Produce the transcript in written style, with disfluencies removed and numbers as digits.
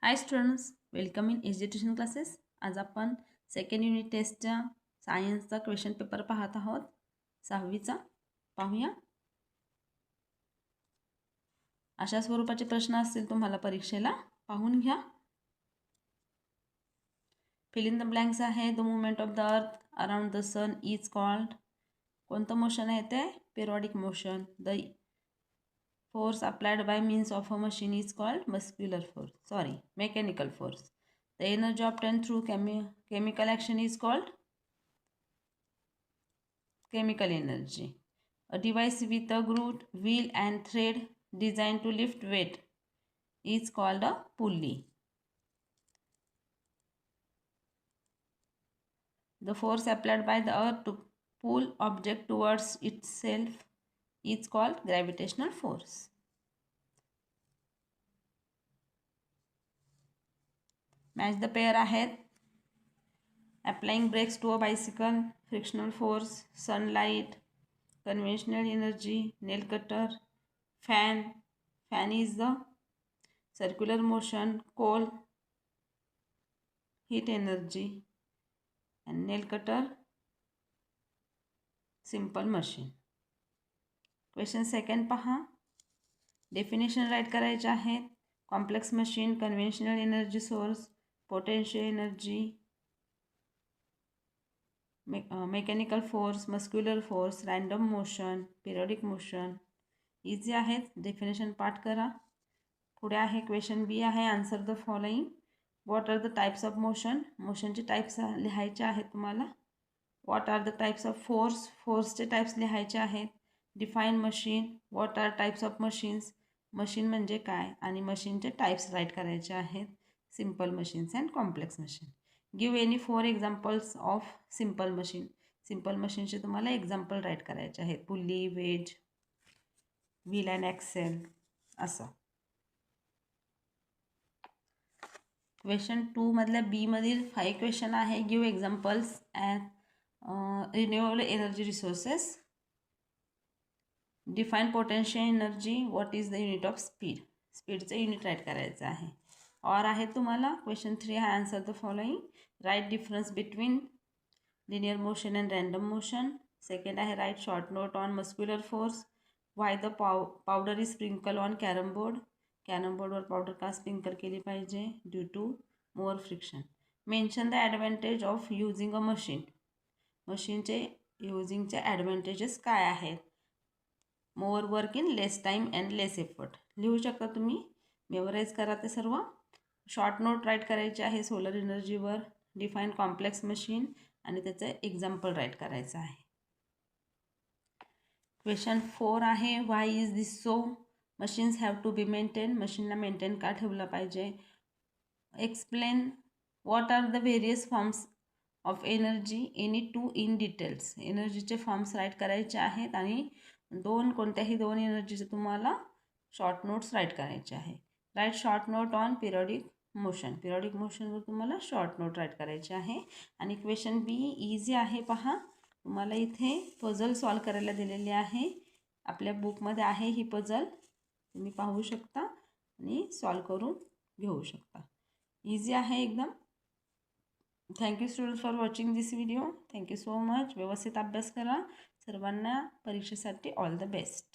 High students, welcome in education classes. आज आपण second unit टेस्टच्या सायन्सचा क्वेश्चन पेपर पाहत आहोत. 6वीचा पाहूया. अशा स्वरूपाचे प्रश्न असतील तुम्हाला परीक्षेला, पाहून घ्या. फिल इन द ब्लँक्स आहे. The movement of the earth around the sun is called. कोणतं मोशन आहे ते? Periodic motion. The force applied by means of a machine is called mechanical force. The energy obtained through chemical action is called chemical energy. A device with a groove, wheel and thread designed to lift weight is called a pulley. The force applied by the earth to pull object towards itself is called gravitational force. Match the pair आहेत. Applying brakes to a bicycle, frictional force, sunlight, conventional energy, nail cutter, fan is the circular motion, coal, heat energy, and nail cutter, simple machine. Question second पहा. Definition right करायचे आहेत. Complex machine, conventional energy source, potential energy, mechanical force, muscular force, random motion, periodic motion. Easy आहेत. Definition पाठ करा. पुढे आहे question b आहे. Answer the following. What are the types of motion. मोशनचे टाइप्स लिहायचे आहेत तुम्हाला. What are the types of force. फोर्सचे टाइप्स लिहायचे आहेत. Define machine. What are types of machines. Machine म्हणजे काय आणि मशीनचे टाइप्स राईट करायचे आहेत. Simple machines and complex machine. Give any 4 examples of simple machine. Simple मशीनचे तुम्हाला एक्झाम्पल राईट करायचे आहेत. Pulley, wedge, wheel and axle असं. क्वेश्चन 2 मधल्या बी मधील 5 क्वेश्चन आहे. Give examples at renewable energy resources. Define potential energy. What is the unit of speed. स्पीडचं unit write करायचं आहे. और आहे तुम्हाला. क्वेश्चन 3 आहे. Answer the following. Write difference between linear motion and random motion. Second आहे. Write short note on muscular force. Why the powder is sprinkle on carrom board. Carrom बोर्डवर powder का sprinkle केली पाहिजे? Due to more friction. Mention the advantage of using a machine. मशीनचे यूजिंगचे advantages काय आहेत? More work in less time and less effort. लिहू शकता तुम्ही. मेमोराईज करा ते सर्व. शॉर्ट नोट राईट करायचे आहे सोलर एनर्जीवर. डिफाईन कॉम्प्लेक्स मशीन आणि त्याचं एक्झाम्पल राईट करायचं आहे. क्वेश्चन 4 आहे. Why is this so. Machines have to be maintain. मशीनला मेंटेन का ठेवलं पाहिजे? Explain what are the various forms of energy. Any 2 in details. एनर्जीचे फॉर्म्स राईट करायचे आहेत आणि कोणत्याही दोन एनर्जीचे तुम्हाला शॉर्ट नोट्स राईट करायचे आहे. Write short note on periodic motion. Periodic मोशनवर तुम्हाला शॉर्ट नोट राईट करायचे आहे. आणि क्वेश्चन बी इझी आहे. पहा, तुम्हाला इथे पझल सॉल्व करायला दिलेली आहे. आपल्या बुकमध्ये आहे ही पझल. तुम्ही पाहू शकता आणि सॉल्व करून घेऊ शकता. इझी आहे एकदम. Thank you students for watching this video. Thank you so much. व्यवस्थित अभ्यास करा. सर्वांना परीक्षेसाठी ऑल द बेस्ट.